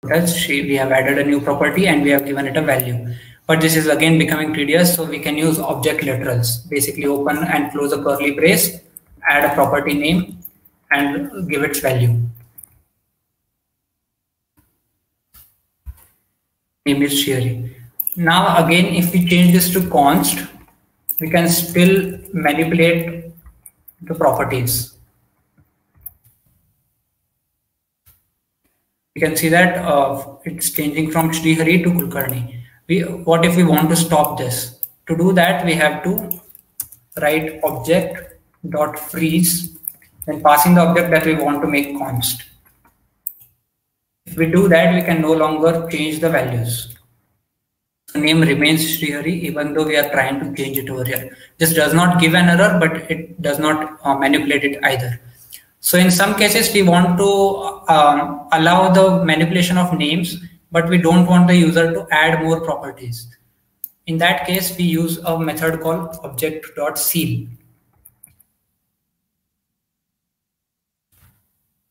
We have added a new property and we have given it a value. But this is again becoming tedious, so we can use object literals. Basically open and close a curly brace, add a property name and give its value. Name is Shrihari. Now again, if we change this to const, we can still manipulate the properties. You can see that it's changing from Shrihari to Kulkarni. What if we want to stop this? To do that, we have to write object.freeze, then passing the object that we want to make const. If we do that, we can no longer change the values. The name remains Shrihari even though we are trying to change it over here. This does not give an error, but it does not manipulate it either. So in some cases, we want to allow the manipulation of names, but we don't want the user to add more properties. In that case, we use a method called object.seal.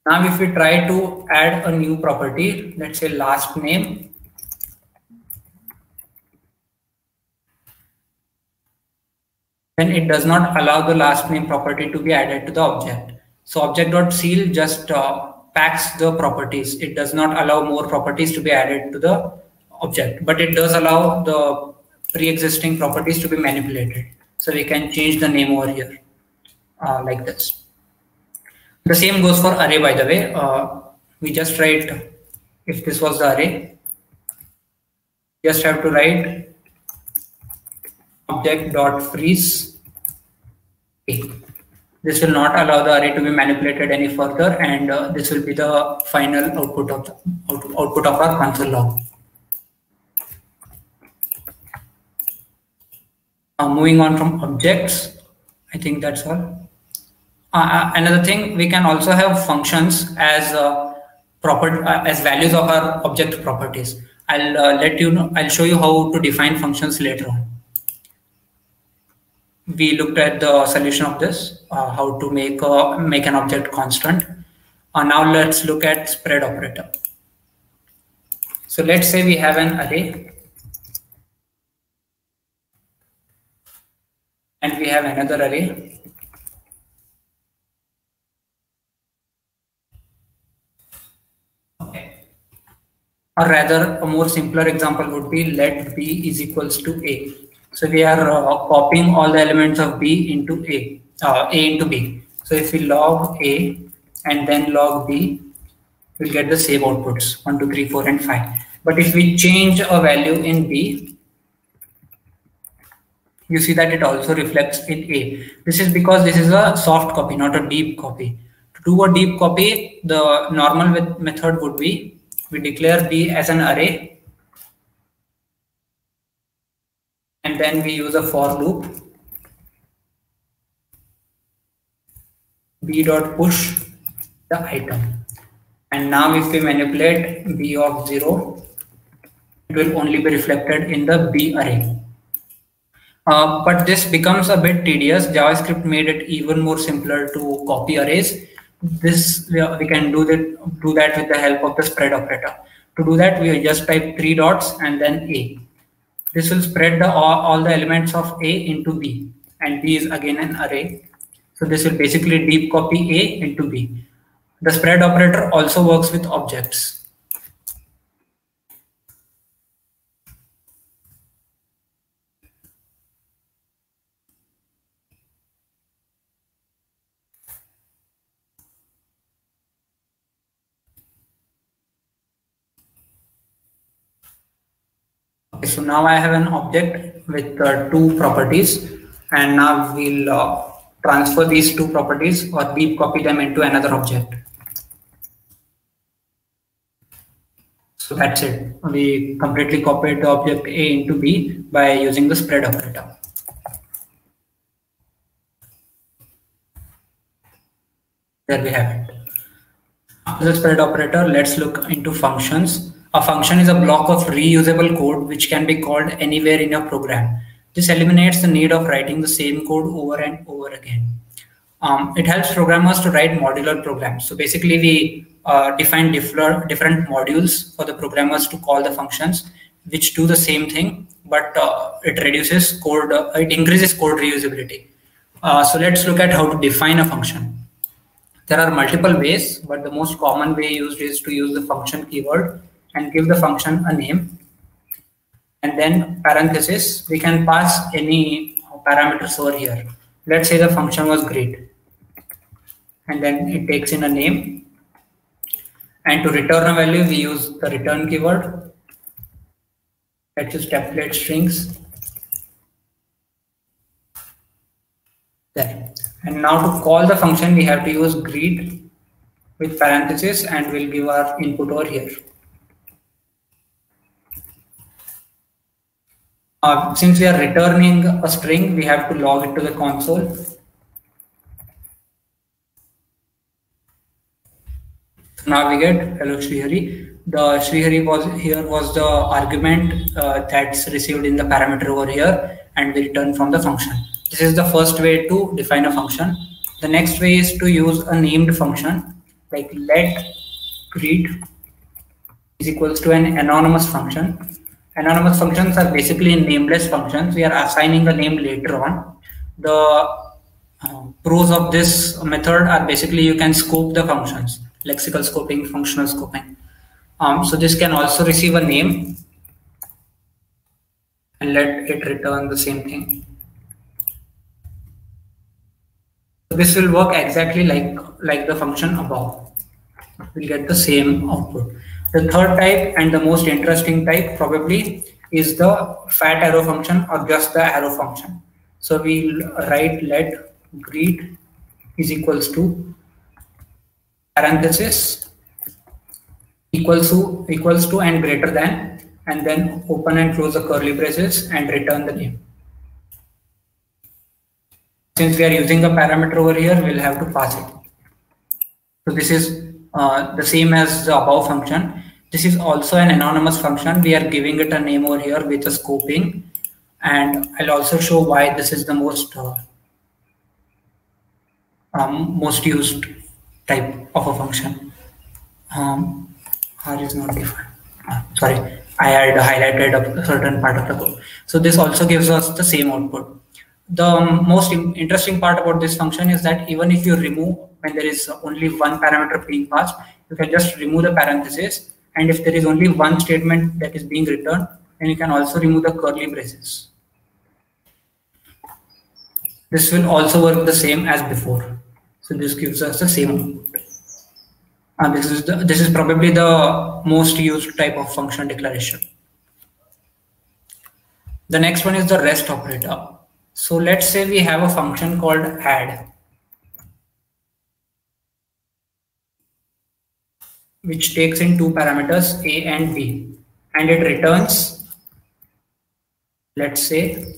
Now, if we try to add a new property, let's say last name, then it does not allow the last name property to be added to the object. So object.seal just packs the properties. It does not allow more properties to be added to the object, but it does allow the pre-existing properties to be manipulated. So we can change the name over here like this. The same goes for array, by the way. We just write, if this was the array, just have to write object.freeze. This will not allow the array to be manipulated any further, and this will be the final output of our console log. Moving on from objects, I think that's all. Another thing, we can also have functions as as values of our object properties. I'll show you how to define functions later on. We looked at the solution of this, how to make an object constant. Now let's look at spread operator. So let's say we have an array and we have another array. Okay. Or rather, a more simpler example would be let b is equals to a. So we are copying all the elements of b into a into b. So if we log a and then log b, we'll get the same outputs 1, 2, 3, 4, and 5. But if we change a value in b, you see that it also reflects in a. This is because this is a soft copy, not a deep copy. To do a deep copy, the normal method would be we declare b as an array, and then we use a for loop, b dot push the item. And now if we manipulate b of 0, it will only be reflected in the b array. But this becomes a bit tedious. JavaScript made it even more simpler to copy arrays. This we can do that with the help of the spread operator. To do that, we just type 3 dots and then a. This will spread all the elements of a into b, and b is again an array. So this will basically deep copy a into b. The spread operator also works with objects. Okay, so now I have an object with 2 properties, and now we'll transfer these 2 properties or deep copy them into another object. So that's it. We completely copied the object a into b by using the spread operator. There we have it. After the spread operator, let's look into functions. A function is a block of reusable code which can be called anywhere in your program. This eliminates the need of writing the same code over and over again. It helps programmers to write modular programs. So basically, we define different modules for the programmers to call the functions, which do the same thing, but it reduces code, it increases code reusability. So let's look at how to define a function. There are multiple ways, but the most common way used is to use the function keyword and give the function a name. And then parenthesis, we can pass any parameters over here. Let's say the function was greet. And then it takes in a name. And to return a value, we use the return keyword. Let's use template strings. There. And now to call the function, we have to use greet with parentheses, and we'll give our input over here. Since we are returning a string, we have to log it to the console. So now we get hello Srihari. The Srihari was the argument that's received in the parameter over here, and we return from the function. This is the first way to define a function. The next way is to use a named function like let greet is equals to an anonymous function. Anonymous functions are basically nameless functions. We are assigning a name later on. The pros of this method are basically you can scope the functions, lexical scoping, functional scoping. So this can also receive a name and let it return the same thing. So this will work exactly like the function above. We'll get the same output. The third type and the most interesting type probably is the fat arrow function or just the arrow function. So we'll write let greet is equals to parenthesis equals to and greater than, and then open and close the curly braces and return the name. Since we are using a parameter over here, we'll have to pass it. So this is the same as the above function. This is also an anonymous function. We are giving it a name over here with a scoping, and I'll also show why this is the most used type of a function. R is not defined. Sorry, I had highlighted a certain part of the code. So this also gives us the same output. The most interesting part about this function is that even if you remove, when there is only one parameter being passed, you can just remove the parentheses, and if there is only one statement that is being returned, then you can also remove the curly braces. This will also work the same as before. So this gives us the same output. This is probably the most used type of function declaration. The next one is the REST operator. So let's say we have a function called add, which takes in two parameters a and b, and it returns, let's say,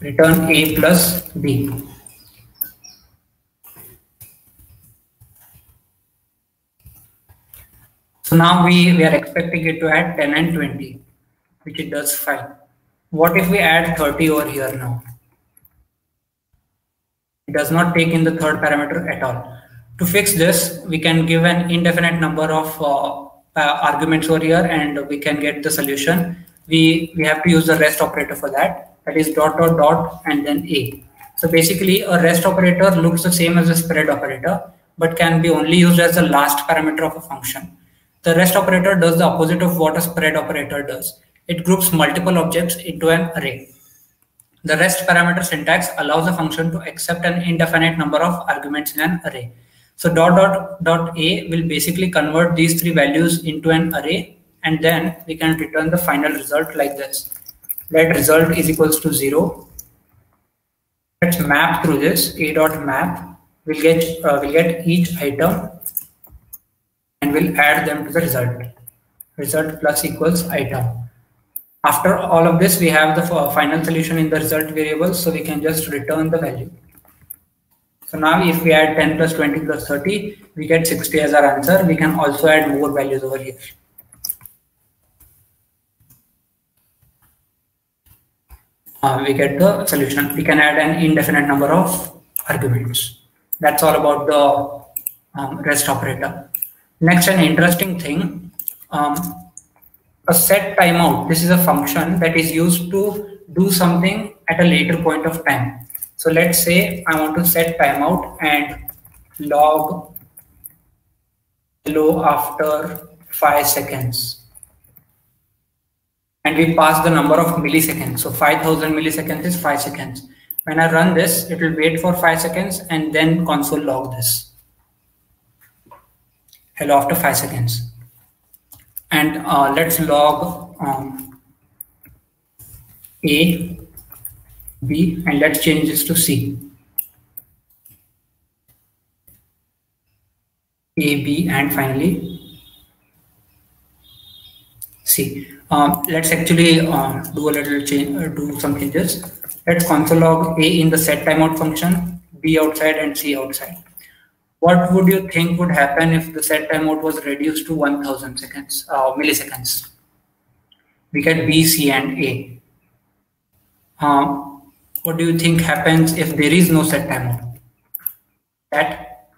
return a plus b. So now we are expecting it to add 10 and 20, which it does fine. What if we add 30 over here now? It does not take in the third parameter at all. To fix this, we can give an indefinite number of arguments over here, and we can get the solution. We have to use the REST operator for that. That is dot dot dot and then a. So basically, a REST operator looks the same as a spread operator, but can be only used as the last parameter of a function. The REST operator does the opposite of what a spread operator does. It groups multiple objects into an array. The REST parameter syntax allows a function to accept an indefinite number of arguments in an array. So dot dot dot a will basically convert these three values into an array, and then we can return the final result like this. Let result is equals to 0. Let's map through this. A dot map will get each item, and we'll add them to the result. Result plus equals item. After all of this, we have the final solution in the result variable, so we can just return the value. So now if we add 10 plus 20 plus 30, we get 60 as our answer. We can also add more values over here. We get the solution. We can add an indefinite number of arguments. That's all about the REST operator. Next, an interesting thing, a set timeout. This is a function that is used to do something at a later point of time. So let's say I want to set timeout and log hello after 5 seconds. And we pass the number of milliseconds. So 5000 milliseconds is 5 seconds. When I run this, it will wait for 5 seconds and then console log this. Hello after 5 seconds. And let's log A, B, and let's change this to C. A, B, and finally C. Let's actually do a little change, do some changes. Let's console log A in the set timeout function, B outside and C outside. What would you think would happen if the set timeout was reduced to 1000 milliseconds? We get B, C, and A. What do you think happens if there is no set timeout? That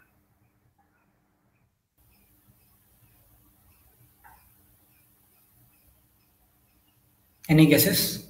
any guesses?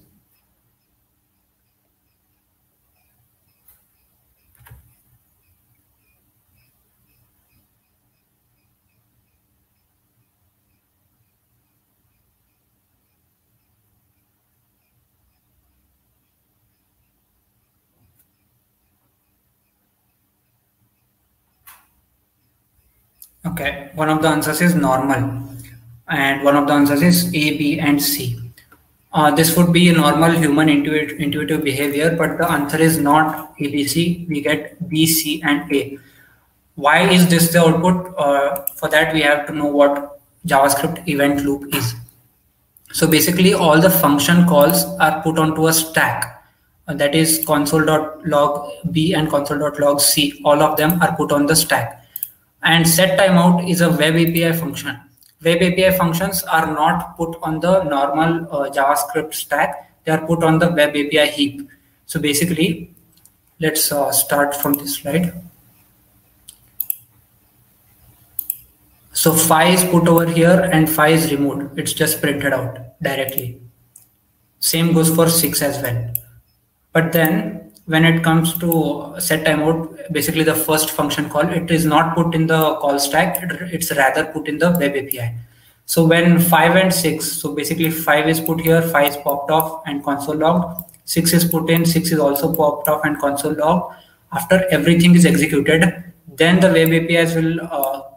Okay, one of the answers is normal, and one of the answers is A, B, and C. This would be a normal human intuitive behavior, but the answer is not A, B, C. We get B, C, and A. Why is this the output? For that, we have to know what JavaScript event loop is. So basically, all the function calls are put onto a stack. That is console.log B and console.log C. All of them are put on the stack. And set timeout is a web API function. Web API functions are not put on the normal JavaScript stack. They are put on the web API heap. So basically, let's start from this slide. So 5 is put over here and 5 is removed. It's just printed out directly. Same goes for 6 as well. But then when it comes to set timeout, basically the first function call, it is not put in the call stack. It's rather put in the web API. So when 5 and 6, so basically 5 is put here, 5 is popped off and console logged. 6 is put in, 6 is also popped off and console logged. After everything is executed, then the web APIs will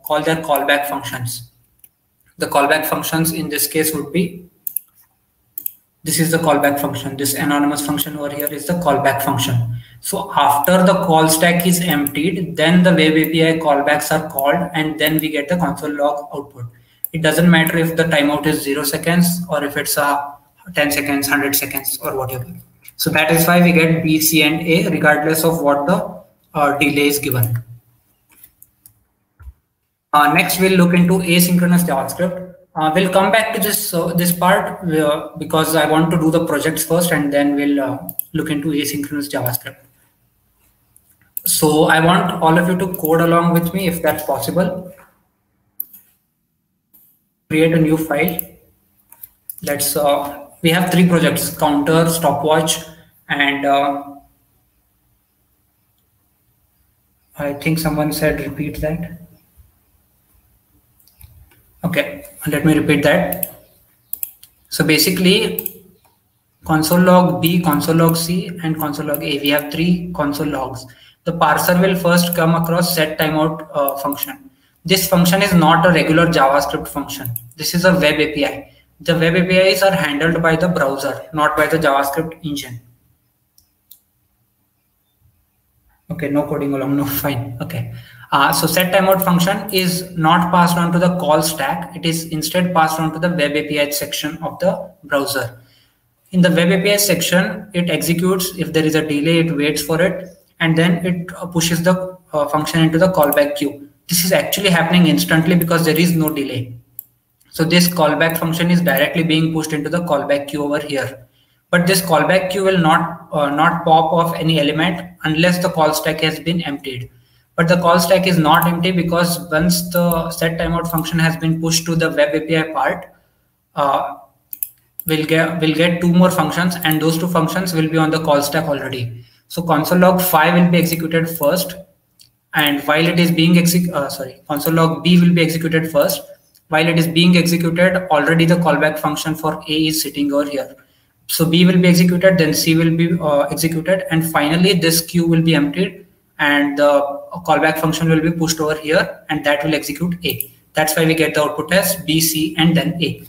call their callback functions. The callback functions in this case would be, this is the callback function. This anonymous function over here is the callback function. So after the call stack is emptied, then the web API callbacks are called, and then we get the console log output. It doesn't matter if the timeout is 0 seconds or if it's 10 seconds, 100 seconds, or whatever. So that is why we get B, C, and A regardless of what the delay is given. Next, we'll look into asynchronous JavaScript. We'll come back to this part because I want to do the projects first, and then we'll look into asynchronous JavaScript. So I want all of you to code along with me if that's possible. Create a new file. Let's. We have 3 projects: counter, stopwatch, and I think someone said repeat that. Okay, let me repeat that. So basically, console log B, console log C, and console log A. We have 3 console logs. The parser will first come across set timeout function. This function is not a regular JavaScript function. This is a web API. The web APIs are handled by the browser, not by the JavaScript engine. Okay, no coding along, no, fine. Okay. So set timeout function is not passed on to the call stack. It is instead passed on to the web API section of the browser. In the web API section, it executes. If there is a delay, it waits for it, and then it pushes the function into the callback queue. This is actually happening instantly because there is no delay. So this callback function is directly being pushed into the callback queue over here. But this callback queue will not pop off any element unless the call stack has been emptied. but the call stack is not empty because once the set timeout function has been pushed to the web API part, we'll get two more functions, and those two functions will be on the call stack already. So console log 5 will be executed first, and while it is being console log B will be executed first. While it is being executed, already the callback function for A is sitting over here. So B will be executed, then C will be executed, and finally this queue will be emptied, and the callback function will be pushed over here, and that will execute A. That's why we get the output as B, C, and then A.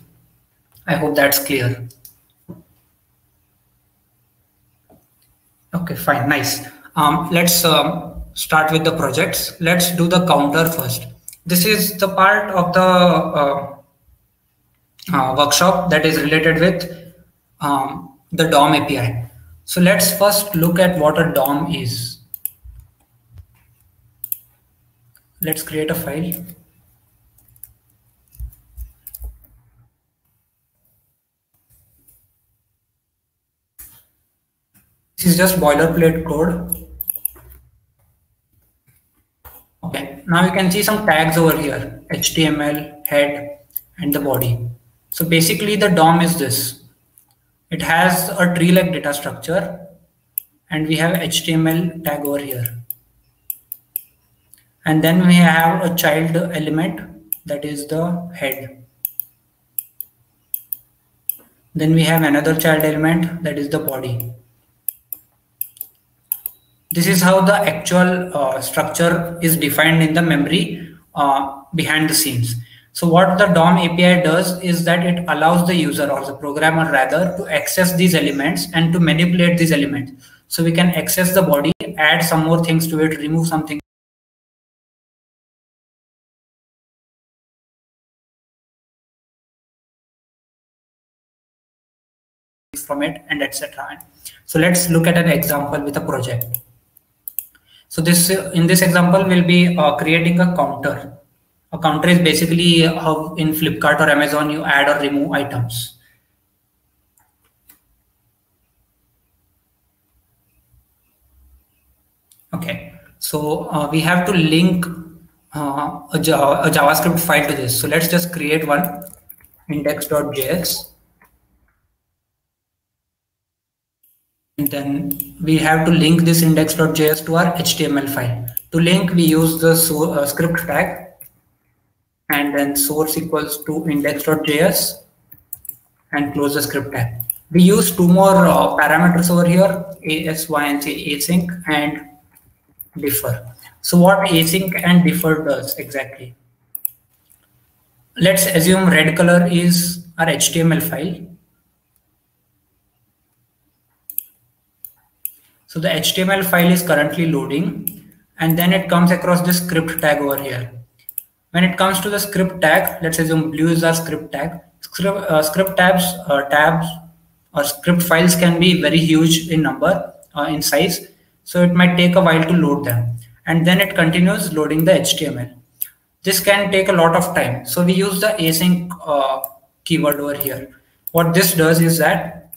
I hope that's clear. Okay, fine, nice. Let's start with the projects. Let's do the counter first. This is the part of the workshop that is related with the DOM API. So let's first look at what a DOM is. Let's create a file. This is just boilerplate code. Okay, now you can see some tags over here, HTML, head, and the body. So basically the DOM is this. It has a tree-like data structure, and we have HTML tag over here. And then we have a child element, that is the head. Then we have another child element, that is the body. This is how the actual structure is defined in the memory behind the scenes. So what the DOM API does is that it allows the user, or the programmer rather, to access these elements and to manipulate these elements. So we can access the body, add some more things to it, remove something from it, and etc. So let's look at an example with a project. So in this example, we'll be creating a counter. A counter is basically how in Flipkart or Amazon you add or remove items. Okay, so we have to link a JavaScript file to this. So let's just create one, index.js. And then we have to link this index.js to our HTML file. To link, we use the script tag, and then source equals to index.js, and close the script tag. We use two more parameters over here, async and defer. So what async and defer does exactly? Let's assume red color is our HTML file. So the HTML file is currently loading, and then it comes across this script tag over here. When it comes to the script tag, let's assume blue is our script tag. Script tabs or script files can be very huge in number, in size. So it might take a while to load them. And then it continues loading the HTML. This can take a lot of time. So we use the async keyword over here. What this does is that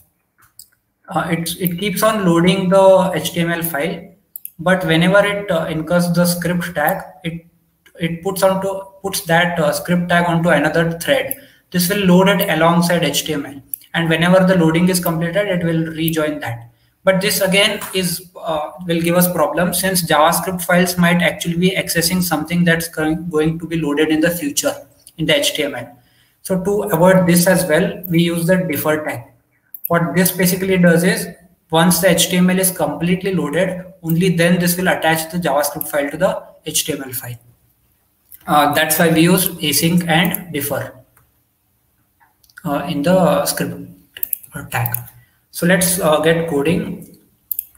it keeps on loading the HTML file, but whenever it incurs the script tag, it puts that script tag onto another thread. This will load it alongside HTML, and whenever the loading is completed, it will rejoin that. But this again will give us problems, since JavaScript files might actually be accessing something that's going to be loaded in the future in the HTML. So to avoid this as well, we use the defer tag. What this basically does is, once the HTML is completely loaded, only then this will attach the JavaScript file to the HTML file. That's why we use async and defer in the script tag. So let's get coding.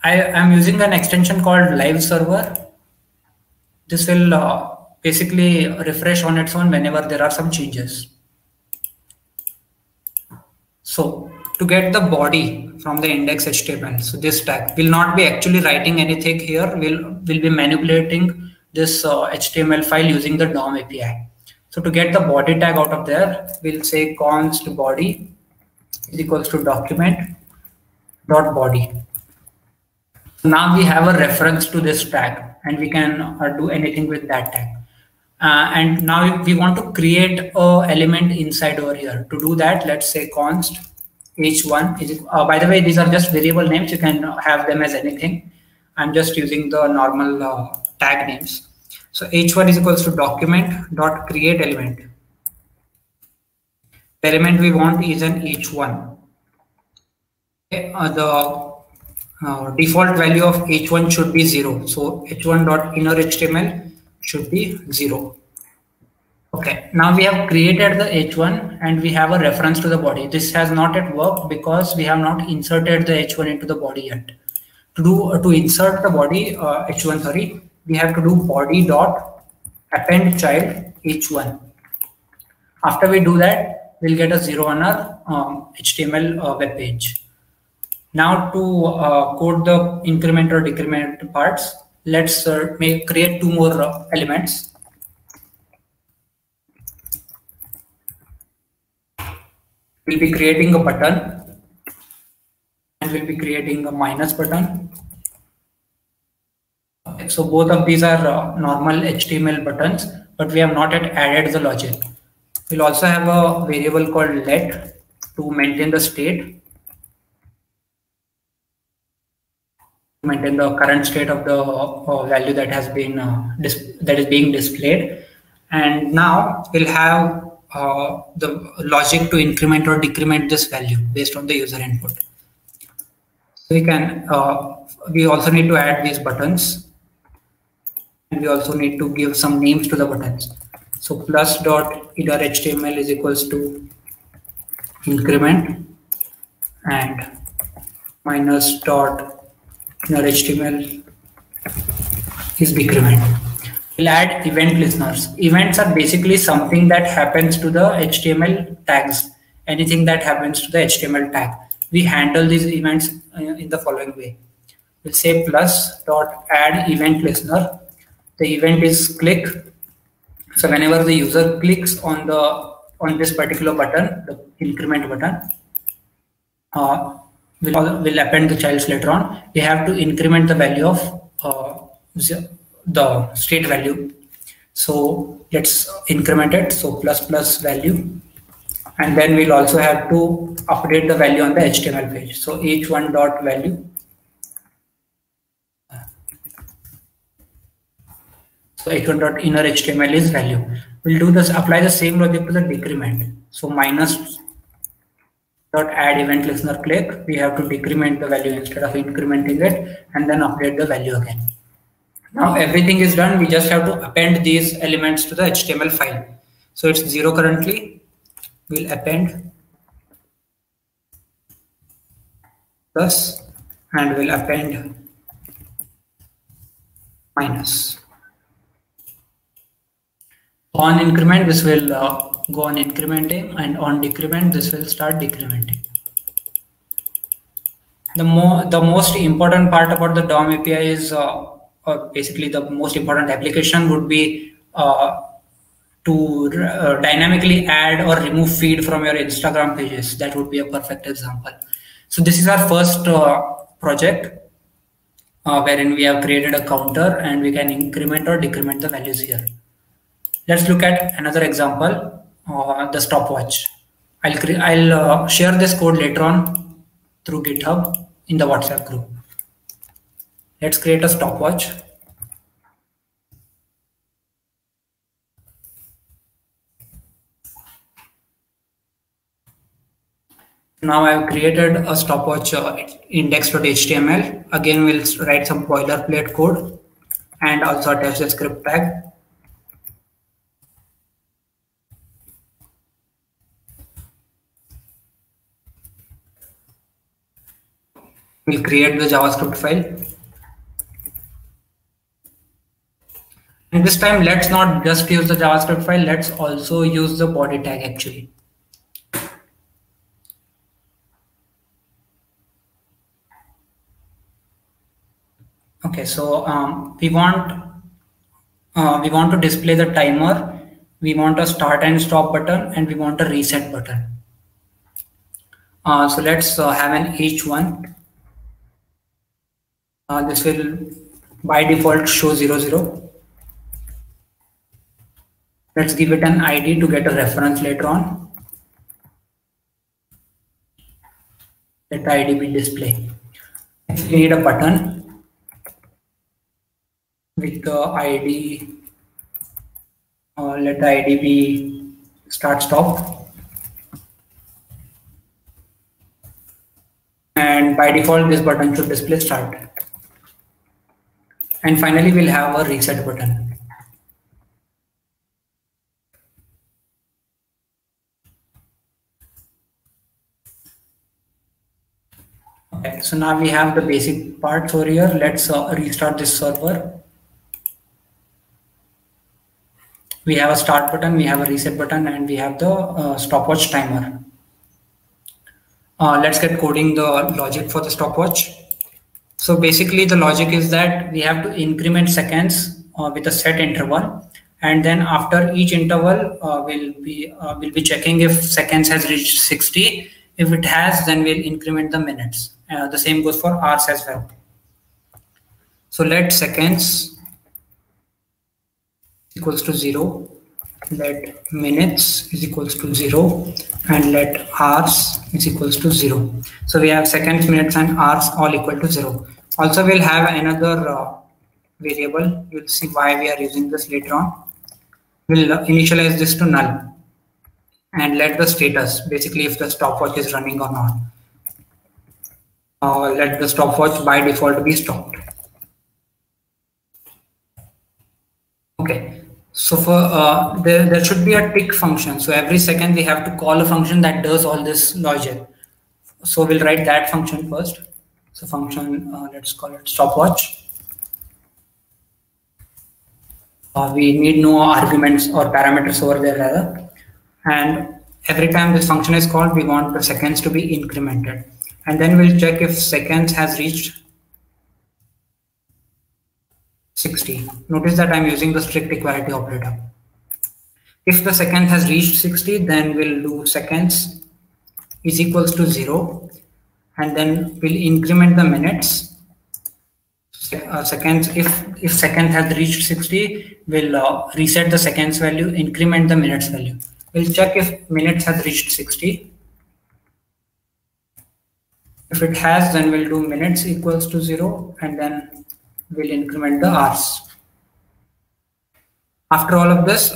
I am using an extension called Live Server. This will basically refresh on its own whenever there are some changes. So to get the body from the index HTML, so this tag will not be actually writing anything here. We'll be manipulating this HTML file using the DOM API. So to get the body tag out of there, we'll say const body is equals to document dot body. Now we have a reference to this tag. and we can do anything with that tag. And now we want to create a element inside over here. To do that, let's say const h1 is by the way, these are just variable names. You can have them as anything. I'm just using the normal tag names. So h1 is equals to document dot create element. The element we want is an h1. Okay, the default value of h1 should be 0. So h1 dot inner HTML should be 0. Okay, now we have created the h1 and we have a reference to the body. This has not yet worked because we have not inserted the h1 into the body yet. To insert the body h1, sorry, we have to do body dot append child h1. After we do that, we'll get a 0 on our HTML web page. Now to code the increment or decrement parts, let's create two more elements. We'll be creating a button and we'll be creating a minus button. Okay, so both of these are normal HTML buttons, but we have not yet added the logic. We'll also have a variable called let to maintain the state, maintain the current state of the value that has been that is being displayed. And now we'll have the logic to increment or decrement this value based on the user input. So we can we also need to add these buttons, and we also need to give some names to the buttons. So plus dot inner HTML is equals to increment and minus dot inner HTML is decrement. We'll add event listeners. Events are basically something that happens to the HTML tags. Anything that happens to the HTML tag. We handle these events in the following way. We'll say plus dot add event listener. The event is click. So whenever the user clicks on this particular button, the increment button, we'll append the childs later on. We have to increment the value of the state value. So let's increment it. So plus value, and then we'll also have to update the value on the HTML page. So h1 dot value. So h1 dot inner HTML is value. We'll do this, apply the same logic to the decrement. So minus dot add event listener click. We have to decrement the value instead of incrementing it, and then update the value again. Now everything is done. We just have to append these elements to the HTML file. So it's 0 currently. We'll append plus, and we'll append minus. On increment, this will go on incrementing, and on decrement, this will start decrementing. The most important part about the DOM API is basically the most important application would be to dynamically add or remove feed from your Instagram pages. That would be a perfect example. So this is our first project wherein we have created a counter and we can increment or decrement the values here. Let's look at another example, the stopwatch. I'll share this code later on through GitHub in the WhatsApp group. Let's create a stopwatch. Now I've created a stopwatch index.html. Again, we'll write some boilerplate code and also attach the script tag. We'll create the JavaScript file. And this time, let's not just use the JavaScript file, let's also use the body tag actually. Okay, so we want to display the timer, we want a start and stop button, and we want a reset button. So let's have an h1. This will by default show 00. Let's give it an ID to get a reference later on. Let the ID be display. If we need a button with the ID, let the ID be start stop. And by default, this button should display start. And finally, we'll have a reset button. Okay, so now we have the basic parts over here. Let's restart this server. We have a start button, we have a reset button, and we have the stopwatch timer. Let's get coding the logic for the stopwatch. So basically the logic is that we have to increment seconds with a set interval, and then after each interval we'll be checking if seconds has reached 60. If it has, then we'll increment the minutes. The same goes for hours as well. So let seconds equals to 0, let minutes is equals to 0, and let hours is equals to 0. So we have seconds, minutes, and hours all equal to 0. Also, we'll have another variable. You'll see why we are using this later on. We'll initialize this to null and let the status, basically if the stopwatch is running or not. Let the stopwatch by default be stopped. Okay, so for there should be a tick function. So every second we have to call a function that does all this logic. So we'll write that function first. So function, let's call it stopwatch. We need no arguments or parameters over there rather. And every time this function is called, we want the seconds to be incremented. And then we'll check if seconds has reached 60. Notice that I'm using the strict equality operator. If the second has reached 60, then we'll do seconds is equals to 0. And then we'll increment the minutes. Seconds, if second has reached 60, we'll reset the seconds value, increment the minutes value. We'll check if minutes has reached 60. If it has, then we'll do minutes equals to 0, and then we'll increment the hours. After all of this,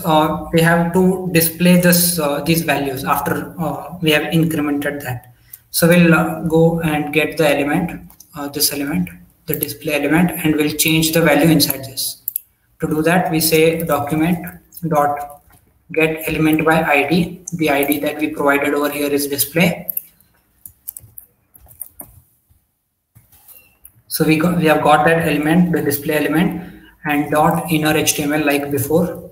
we have to display this these values after we have incremented that. So we'll go and get the element, this element, the display element, and we'll change the value inside this. To do that, we say document dot get element by ID. The ID that we provided over here is display. So we have got that element, the display element, and dot inner HTML like before.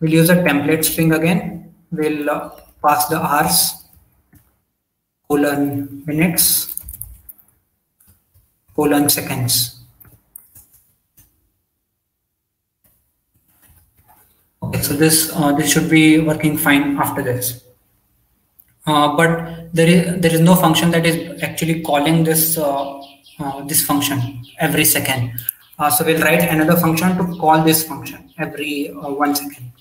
We'll use a template string again. We'll pass the hours, colon minutes, colon seconds. Okay, so this should be working fine after this. But there is no function that is actually calling this this function every second. So we'll write another function to call this function every 1 second.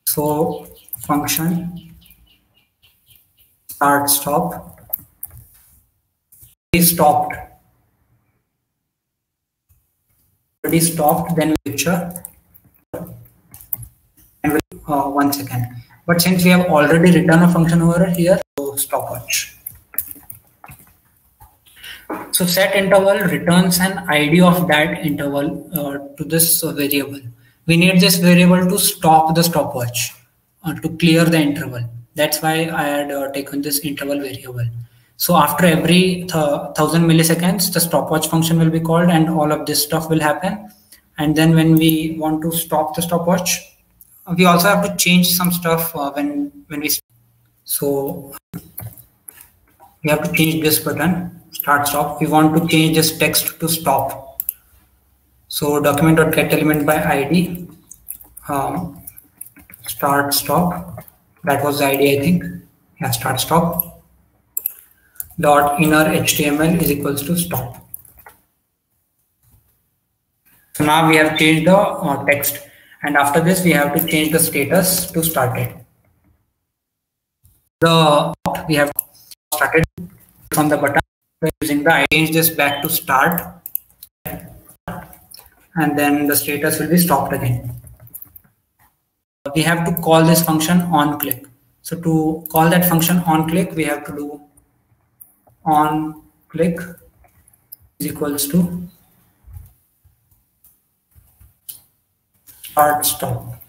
So function start stop is stopped. Already stopped, then picture and 1 second. But since we have already written a function over here, so stopwatch. So set interval returns an ID of that interval to this variable. We need this variable to stop the stopwatch, to clear the interval. That's why I had taken this interval variable. So after every 1000 milliseconds, the stopwatch function will be called and all of this stuff will happen. And then when we want to stop the stopwatch, we also have to change some stuff when we. So we have to change this button, start stop. We want to change this text to stop. So document.get element by ID, start stop. That was the ID, I think. Yeah, start stop. Dot inner HTML is equals to stop. So now we have changed the text, and after this we have to change the status to started. We have started from the button using the change this back to start, and then the status will be stopped again. We have to call this function on click. So to call that function on click, we have to do on click is equals to start stop.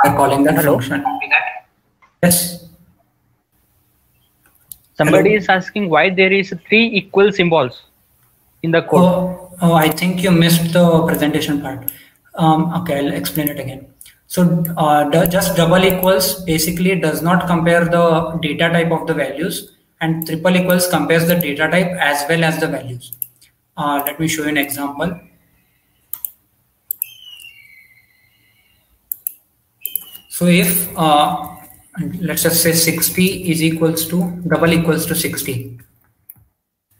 We're calling that function. Yes. Somebody Hello? Is asking why there is 3 equal symbols in the code. Oh, I think you missed the presentation part. Okay, I'll explain it again. So just double equals basically does not compare the data type of the values, and triple equals compares the data type as well as the values. Let me show you an example. So if let's just say 60 is equals to double equals to 60.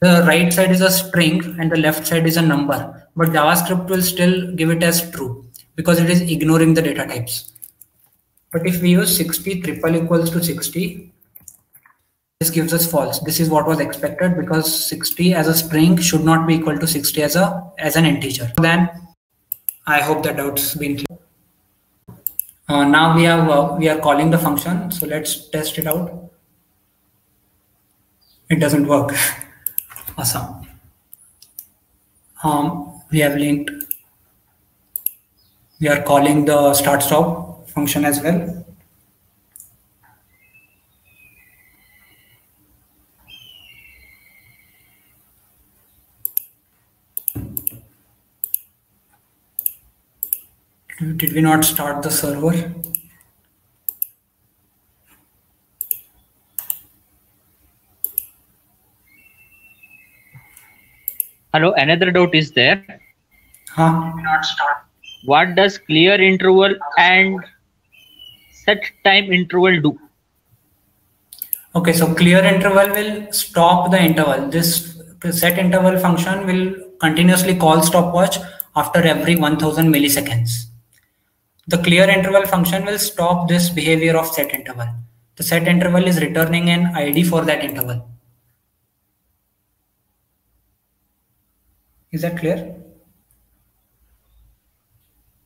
The right side is a string and the left side is a number, but JavaScript will still give it as true because it is ignoring the data types. But if we use 60 triple equals to 60, this gives us false. This is what was expected because 60 as a string should not be equal to 60 as an integer. Then I hope that doubt's been clear. Now we are calling the function, so let's test it out. It doesn't work. Awesome. We have linked. We are calling the start stop function as well. Did we not start the server? Hello, another doubt is there. Not start. What does clear interval and set time interval do? Okay, so clear interval will stop the interval. This set interval function will continuously call stopwatch after every 1000 milliseconds. The clear interval function will stop this behavior of set interval. The set interval is returning an ID for that interval. Is that clear?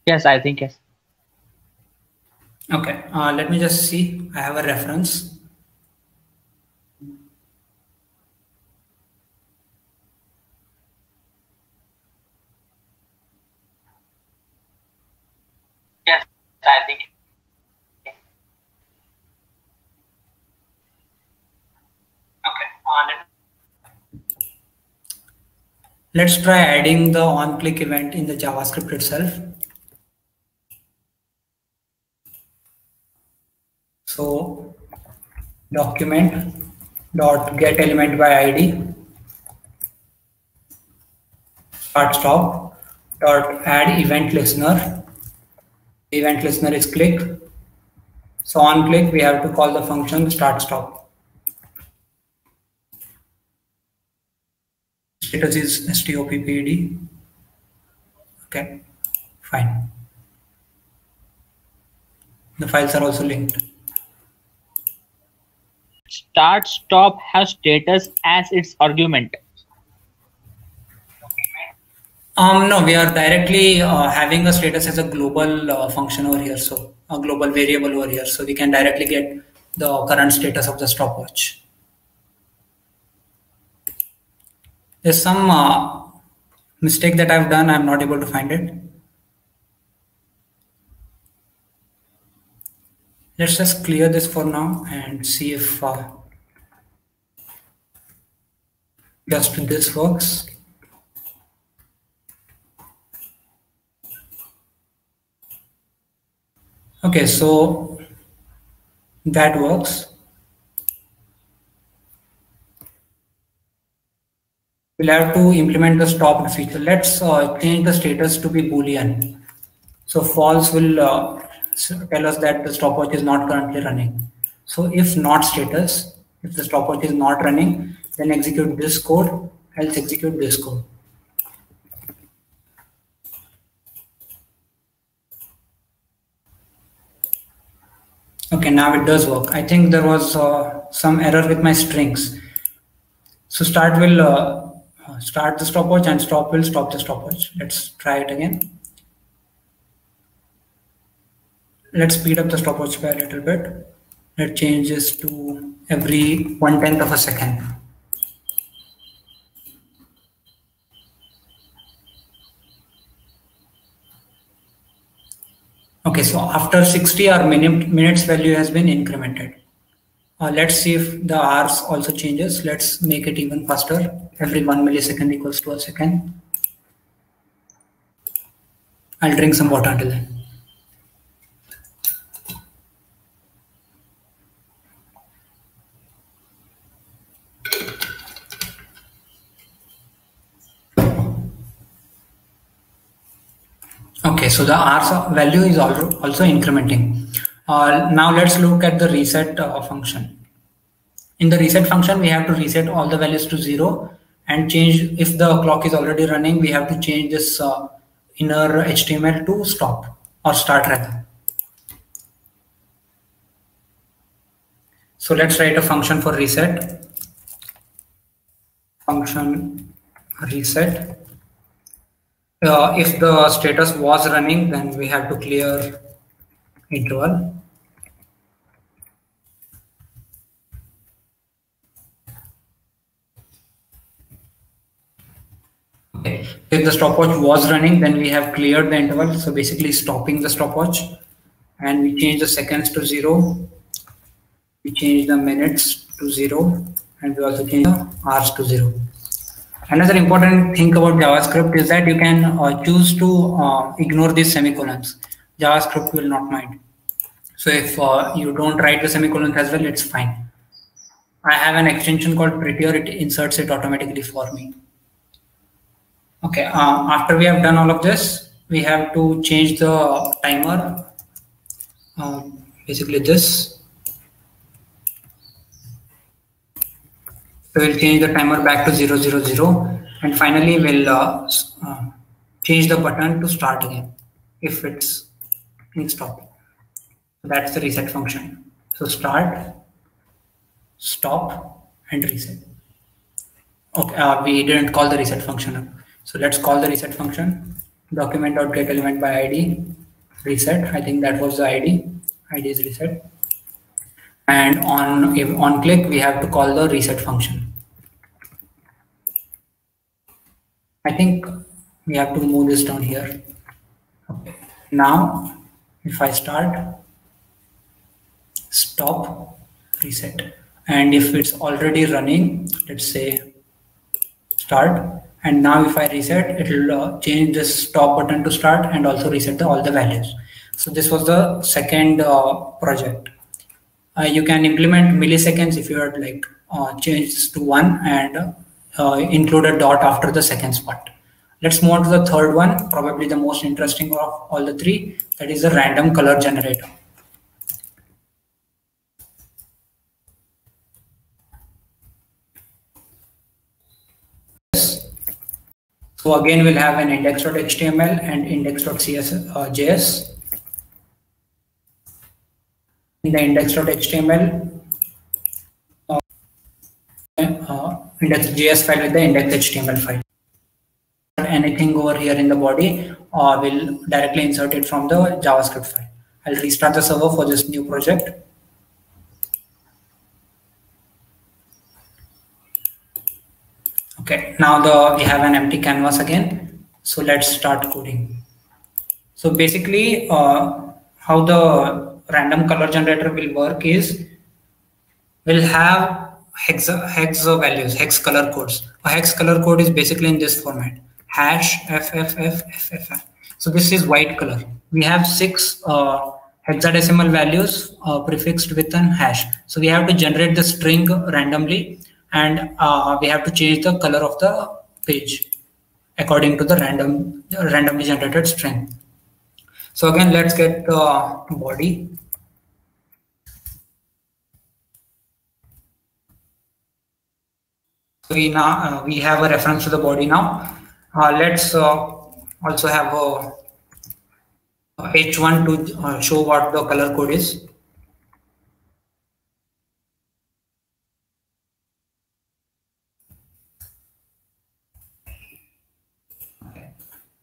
Yes, I think yes. Okay, let me just see. I have a reference. Yes, I think. Okay, let's try adding the on-click event in the JavaScript itself. So document dot get element by ID start stop dot add event listener. The event listener is click. So on click we have to call the function start stop. Status is stopped. Okay, fine. The files are also linked. Start stop has status as its argument. No, we are directly having a status as a global function over here, so a global variable over here, so we can directly get the current status of the stopwatch. There's some mistake that I've done. I'm not able to find it. Let's just clear this for now and see if just this works. Okay, so that works. We'll have to implement the stopped feature. Let's change the status to be Boolean. So false will tell us that the stopwatch is not currently running. So if not status, if the stopwatch is not running, then execute this code, else execute this code. Okay, now it does work. I think there was some error with my strings. So start will start the stopwatch and stop will stop the stopwatch. Let's try it again. Let's speed up the stopwatch by a little bit. Let's change this to every 1/10 of a second. Okay, so after 60, our minutes value has been incremented. Let's see if the hours also changes. Let's make it even faster. Every 1 millisecond equals to a second. I'll drink some water until then. Okay, so the hours value is also incrementing. Now let's look at the reset function. In the reset function, we have to reset all the values to 0 and change, if the clock is already running, we have to change this inner HTML to stop or start rather. So let's write a function for reset. Function reset. If the status was running, then we have to clear interval. Okay. If the stopwatch was running, then we have cleared the interval. So basically stopping the stopwatch, and we change the seconds to 0. We change the minutes to 0, and we also change the hours to 0. Another important thing about JavaScript is that you can choose to ignore these semicolons. JavaScript will not mind. So if you don't write the semicolons as well, it's fine. I have an extension called Prettier. It inserts it automatically for me. Okay, after we have done all of this, we have to change the timer. Basically this. So we'll change the timer back to 0, 0, 0, and finally we'll change the button to start again if it's in stop. So that's the reset function. So start, stop, and reset. Okay, we didn't call the reset function. So let's call the reset function. Document.getElementById reset. I think that was the ID. ID is reset. And on click, we have to call the reset function. I think we have to move this down here. Okay. Now, if I start, stop, reset, and if it's already running, let's say start, and now if I reset, it will change this stop button to start and also reset all the values. So this was the second project. You can implement milliseconds if you had like change this to 1 and include a dot after the seconds part. Let's move on to the third one, probably the most interesting of all the three, that is the random color generator. So again, we'll have an index.html and index.js. In the index.html, index.js file with the index.html file. Anything over here in the body, will directly insert it from the JavaScript file. I'll restart the server for this new project. Okay, now we have an empty canvas again. So let's start coding. So basically, how the random color generator will work is, we'll have hex values, hex color codes. A hex color code is basically in this format: hash FFFFFF. So this is white color. We have 6 hexadecimal values prefixed with an hash. So we have to generate the string randomly, and we have to change the color of the page according to the randomly generated string. So again, let's get the body. So we have a reference to the body now. Let's also have a h1 to show what the color code is.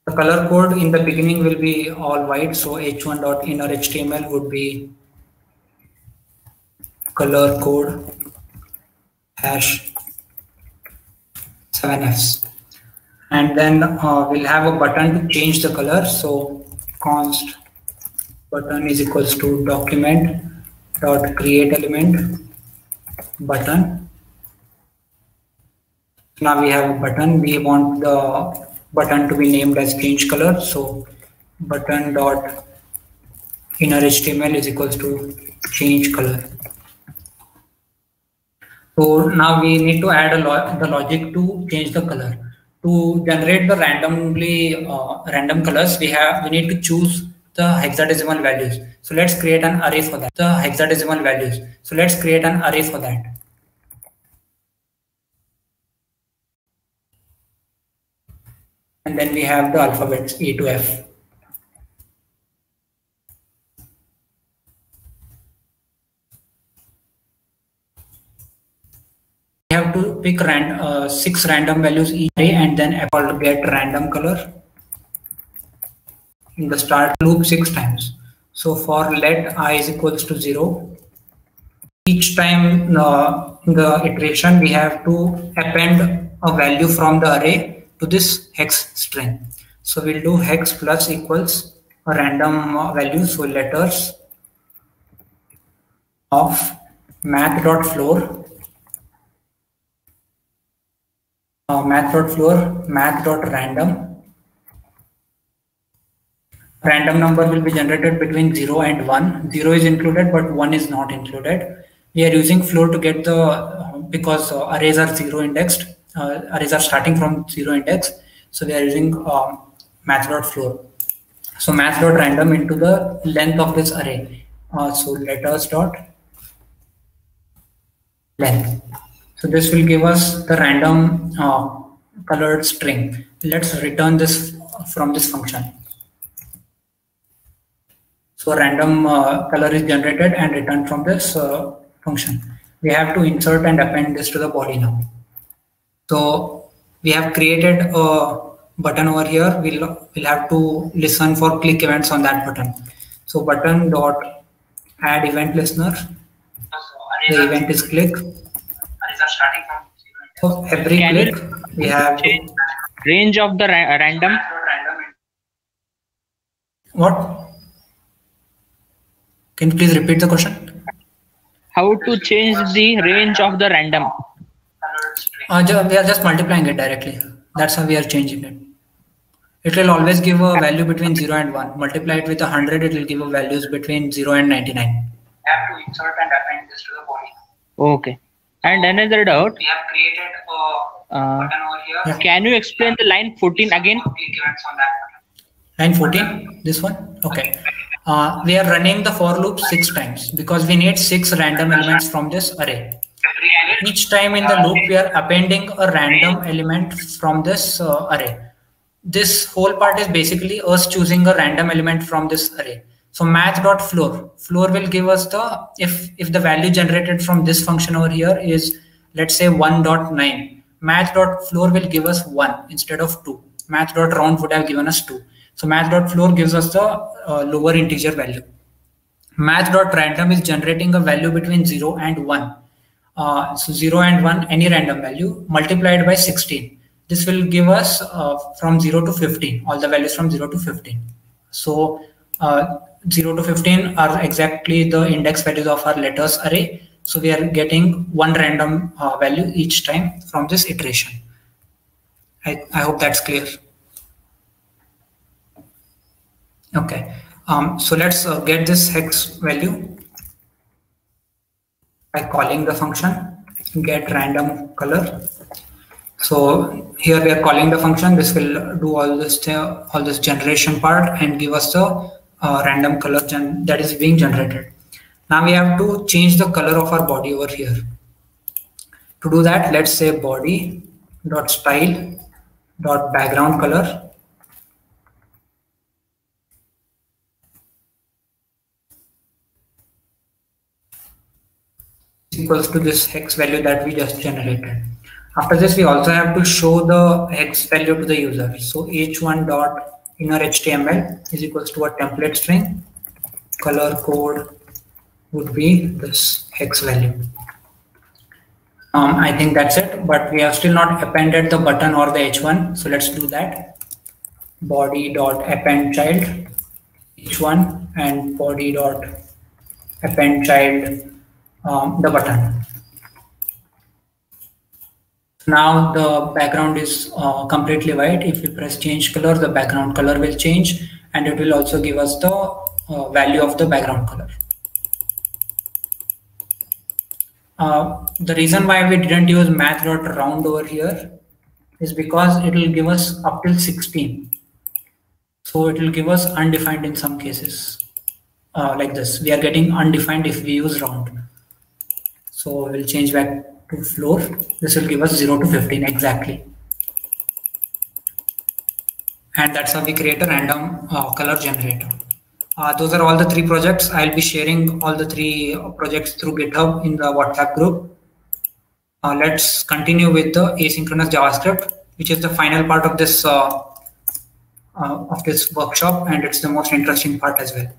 The color code in the beginning will be all white, so h1.innerHTML would be color code #7fs, and then we'll have a button to change the color. So const button is equals to document dot create element button. Now we have a button. We want the button to be named as change color. So button dot innerHTML is equals to change color. So now we need to add the logic to change the color. To generate the random colors, we need to choose the hexadecimal values. So let's create an array for that. And then we have the alphabets A to F. We have to pick 6 random values each array, and then get random color in the start loop 6 times. So for let I is equals to 0, each time in the iteration we have to append a value from the array to this hex string. So we'll do hex plus equals a random value. So letters of math.floor math.random. Random number will be generated between 0 and 1. 0 is included, but 1 is not included. We are using floor to get the because arrays are 0 indexed. Arrays are starting from 0 index. So we are using math.floor. So math.random into the length of this array. So letters dot length. So this will give us the random colored string. Let's return this from this function. So random color is generated and returned from this function. We have to insert and append this to the body now. So we have created a button over here. We'll have to listen for click events on that button. So button dot add event listener. The event is click. So every click we have range of the random. What? Can you please repeat the question? How to change the range of the random? We are just multiplying it directly. That's how we are changing it. It will always give a value between 0 and 1. Multiply it with 100, it will give a values between 0 and 99. We have to insert and append this to the body. Okay. And another doubt. We have created a button over here. Yeah. Can you explain the line 14 again? Line 14? This one? Okay. We are running the for loop 6 times because we need 6 random elements from this array. Each time in the loop, we are appending a random element from this array. This whole part is basically us choosing a random element from this array. So math.floor will give us the, if the value generated from this function over here is, let's say 1.9, math.floor will give us 1 instead of 2. Math.round would have given us 2. So math.floor gives us the lower integer value. Math.random is generating a value between 0 and 1. So 0 and 1, any random value multiplied by 16. This will give us from 0 to 15, all the values from 0 to 15. So 0 to 15 are exactly the index values of our letters array. So we are getting one random value each time from this iteration. I hope that's clear. Okay, so let's get this hex value by calling the function get random color. So here we are calling the function. This will do all this generation part and give us the random color that is being generated. Now we have to change the color of our body over here. To do that, let's say body dot style dot background color. Equals to this hex value that we just generated. After this, we also have to show the hex value to the user. So h1 dot inner HTML is equals to a template string. Color code would be this hex value. I think that's it, but we have still not appended the button or the h1, so let's do that. Body.append child h1 and body.append child the button. Now the background is completely white. If we press change color, the background color will change, and it will also give us the value of the background color. The reason why we didn't use math.round over here is because it will give us up till 16. So it will give us undefined in some cases. Like this, we are getting undefined if we use round. So we'll change back to floor. This will give us 0 to 15 exactly. And that's how we create a random color generator. Those are all the 3 projects. I'll be sharing all the 3 projects through GitHub in the WhatsApp group. Let's continue with the asynchronous JavaScript, which is the final part of this workshop, and it's the most interesting part as well.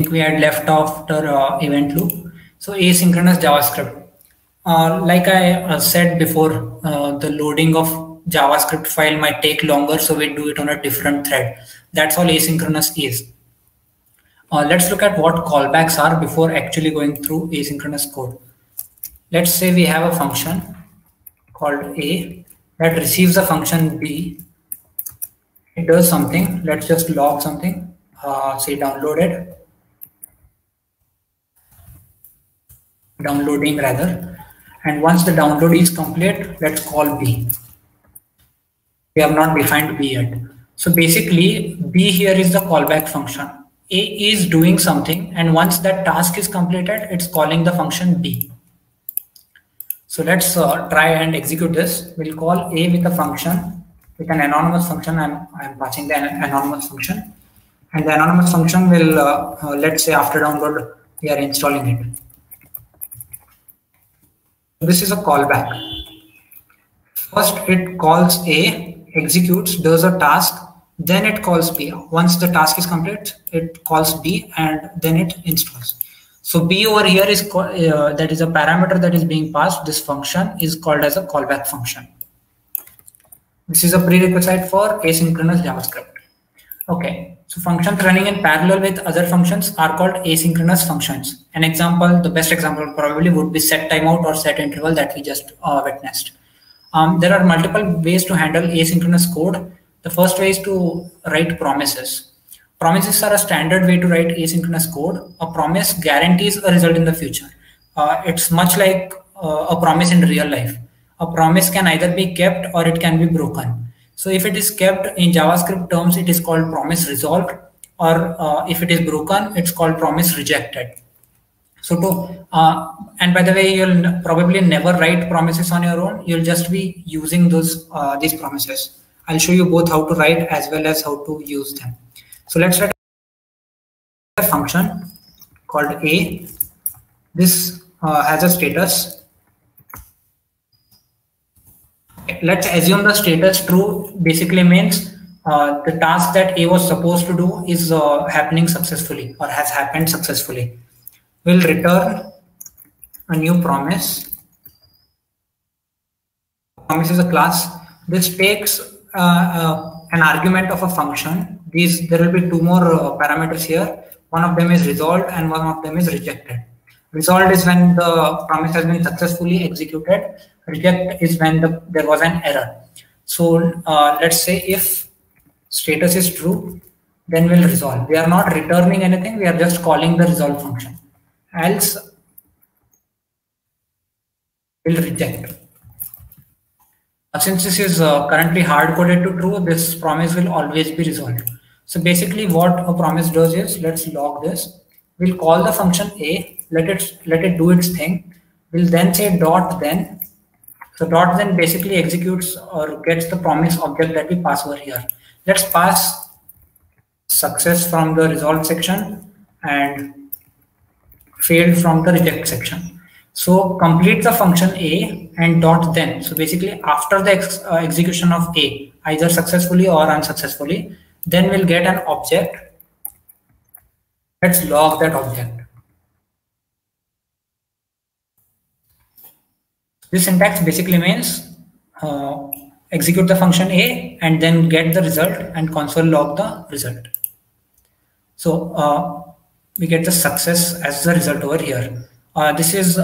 I think we had left after event loop. So asynchronous JavaScript. Like I said before, the loading of JavaScript file might take longer, so we do it on a different thread. That's all asynchronous is. Let's look at what callbacks are before actually going through asynchronous code. Let's say we have a function called A that receives a function B. It does something. Let's just log something, say downloaded. Downloading rather. And once the download is complete, let's call B. We have not defined B yet. So basically, B here is the callback function. A is doing something, and once that task is completed, it's calling the function B. So let's try and execute this. We'll call A with a function, with an anonymous function. I'm passing the anonymous function. And the anonymous function will, let's say after download, we are installing it. This is a callback. First, it calls A, executes, does a task, then it calls B. Once the task is complete, it calls B, and then it installs. So B over here is that is a parameter that is being passed. This function is called as a callback function. This is a prerequisite for asynchronous JavaScript. Okay, so functions running in parallel with other functions are called asynchronous functions. An example, the best example probably would be set timeout or set interval that we just witnessed. There are multiple ways to handle asynchronous code. The first way is to write promises. Promises are a standard way to write asynchronous code. A promise guarantees a result in the future. It's much like a promise in real life. A promise can either be kept or it can be broken. So if it is kept in JavaScript terms, it is called promise resolved, or if it is broken, it's called promise rejected. So and by the way, you'll probably never write promises on your own. You'll just be using these promises. I'll show you both how to write as well as how to use them. So let's write a function called A. This has a status. Let's assume the status true basically means the task that A was supposed to do is happening successfully or has happened successfully. We'll return a new promise. Promise is a class. This takes an argument of a function. There will be 2 more parameters here. One of them is resolved and one of them is rejected. Resolved is when the promise has been successfully executed. Reject is when there was an error. So let's say if status is true, then we'll resolve. We are not returning anything. We are just calling the resolve function. Else we'll reject. Since this is currently hard coded to true, this promise will always be resolved. So basically what a promise does is, let's log this. We'll call the function A, let it do its thing. We'll then say dot then. So dot then basically executes or gets the promise object that we pass over here. Let's pass success from the resolve section and failed from the reject section. So complete the function A and dot then. So basically after the execution of A, either successfully or unsuccessfully, then we'll get an object. Let's log that object. This syntax basically means execute the function A and then get the result and console log the result. So we get the success as the result over here. This is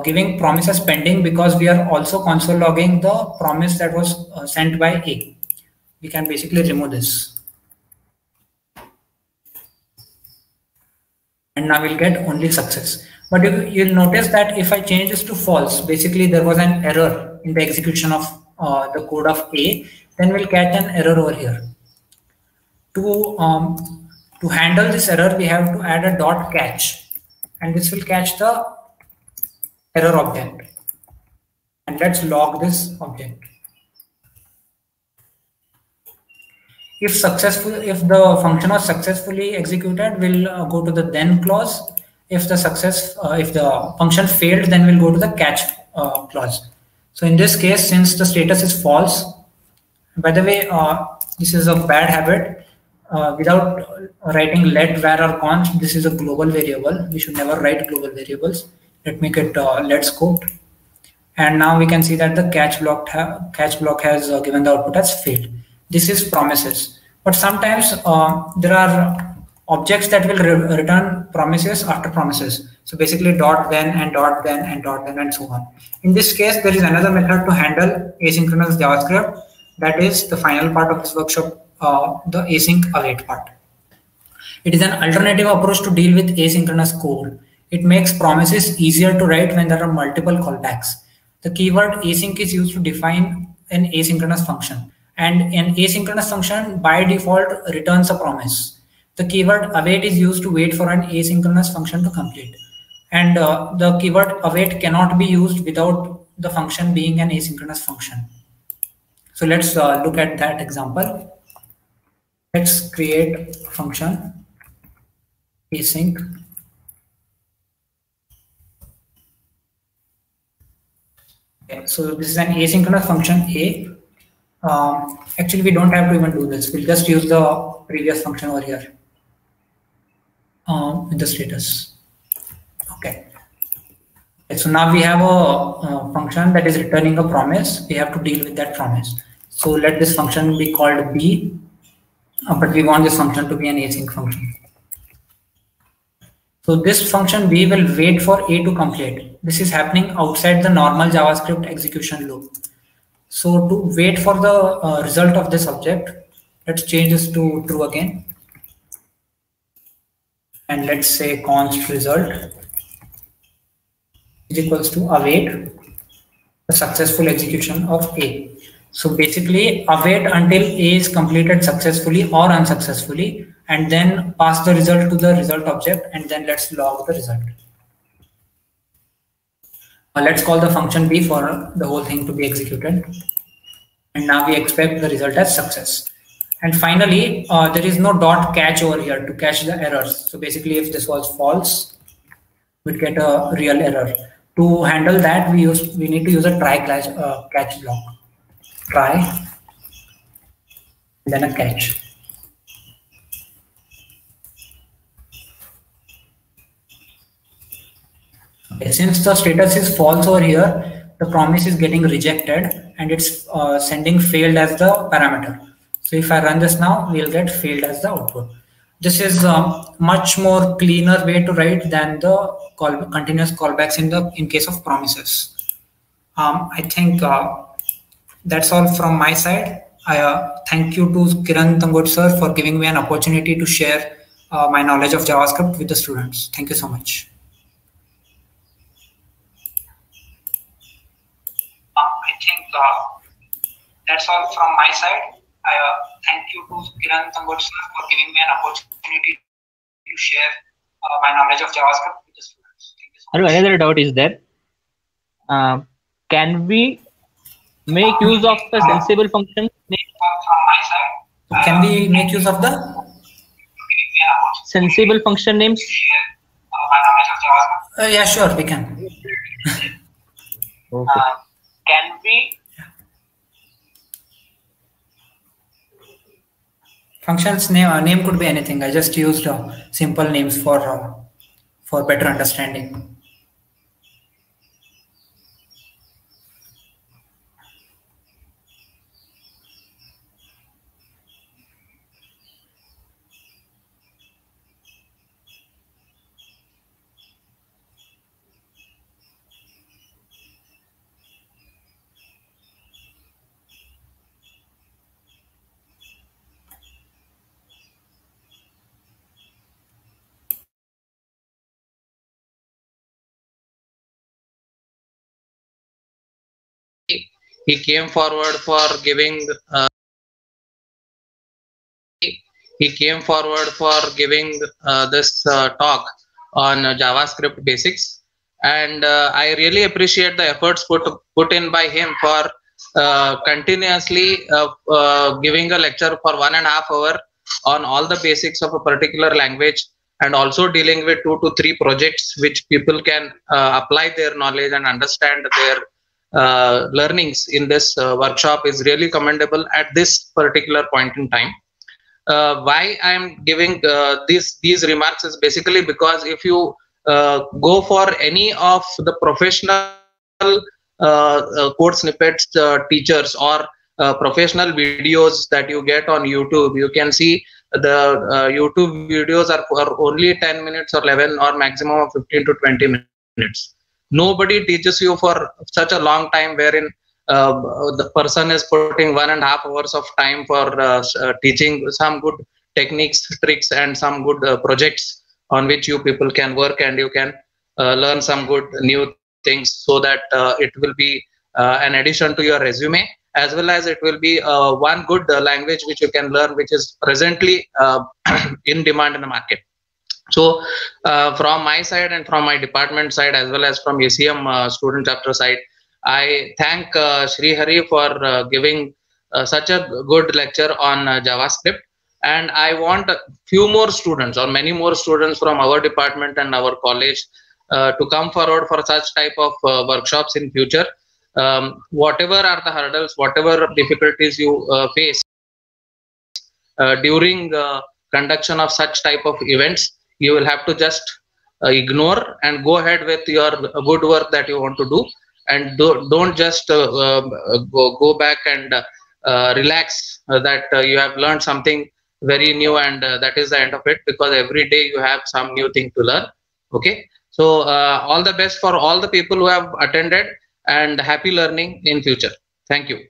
giving promises pending because we are also console logging the promise that was sent by A. We can basically remove this. And now we'll get only success. But you'll notice that if I change this to false, basically there was an error in the execution of the code of A, then we'll catch an error over here. To handle this error, we have to add a dot catch, and this will catch the error object. And let's log this object. If the function was successfully executed, we'll go to the then clause. If the function failed, then we'll go to the catch clause. So in this case, since the status is false, by the way, this is a bad habit. Without writing let, var, or const, this is a global variable. We should never write global variables. Let me get let scoped. And now we can see that the catch block has given the output as failed. This is promises. But sometimes there are objects that will return promises after promises. So basically dot then and dot then and dot then and so on. In this case, there is another method to handle asynchronous JavaScript. That is the final part of this workshop, the async await part. It is an alternative approach to deal with asynchronous code. It makes promises easier to write when there are multiple callbacks. The keyword async is used to define an asynchronous function, and an asynchronous function by default returns a promise. The keyword await is used to wait for an asynchronous function to complete. And the keyword await cannot be used without the function being an asynchronous function. So let's look at that example. Let's create a function async. Okay, so this is an asynchronous function A. Actually, we don't have to even do this. We'll just use the previous function over here with the status. Okay. So now we have a function that is returning a promise. We have to deal with that promise. So let this function be called B, but we want this function to be an async function. So this function B will wait for A to complete. This is happening outside the normal JavaScript execution loop. So to wait for the result of this object, let's change this to true again. And let's say const result is equals to await the successful execution of A. So basically await until A is completed successfully or unsuccessfully, and then pass the result to the result object, and then let's log the result. Let's call the function B for the whole thing to be executed. And now we expect the result as success. And finally, there is no dot catch over here to catch the errors. So basically, if this was false, we'd get a real error. To handle that, we need to use a try catch block. Try, then a catch. Okay, since the status is false over here, the promise is getting rejected and it's sending failed as the parameter. So if I run this now, we'll get failed as the output. This is a much more cleaner way to write than the continuous callbacks in case of promises. I think that's all from my side. I thank you to Kiran Tangod sir for giving me an opportunity to share my knowledge of JavaScript with the students. Thank you so much. I think that's all from my side. Thank you to Kiran Tangod sir for giving me an opportunity to share my knowledge of JavaScript with the students. Thank you so much. Another doubt is there. Can we make use of the sensible function name? From my side. Can we make use of the sensible function names? Yeah, sure, we can. Okay. can we functions name could be anything. I just used simple names for better understanding. He came forward for giving this talk on JavaScript basics, and I really appreciate the efforts put in by him for continuously giving a lecture for 1.5 hours on all the basics of a particular language, and also dealing with 2 to 3 projects which people can apply their knowledge and understand their learnings in this workshop is really commendable at this particular point in time. Why I am giving these remarks is basically because if you go for any of the professional code snippets teachers or professional videos that you get on YouTube, you can see the YouTube videos are for only 10 minutes or 11 or maximum of 15 to 20 minutes. Nobody teaches you for such a long time wherein the person is putting 1.5 hours of time for teaching some good techniques, tricks, and some good projects on which you people can work, and you can learn some good new things, so that it will be an addition to your resume, as well as it will be one good language which you can learn, which is presently in demand in the market. So from my side and from my department side, as well as from ACM student chapter side, I thank Shri Hari for giving such a good lecture on JavaScript, and I want a few more students or many more students from our department and our college to come forward for such type of workshops in future. Whatever are the hurdles, whatever difficulties you face during conduction of such type of events, you will have to just ignore and go ahead with your good work that you want to do, and don't just go back and relax that you have learned something very new and that is the end of it, because every day you have some new thing to learn. Okay, so all the best for all the people who have attended, and happy learning in future. Thank you.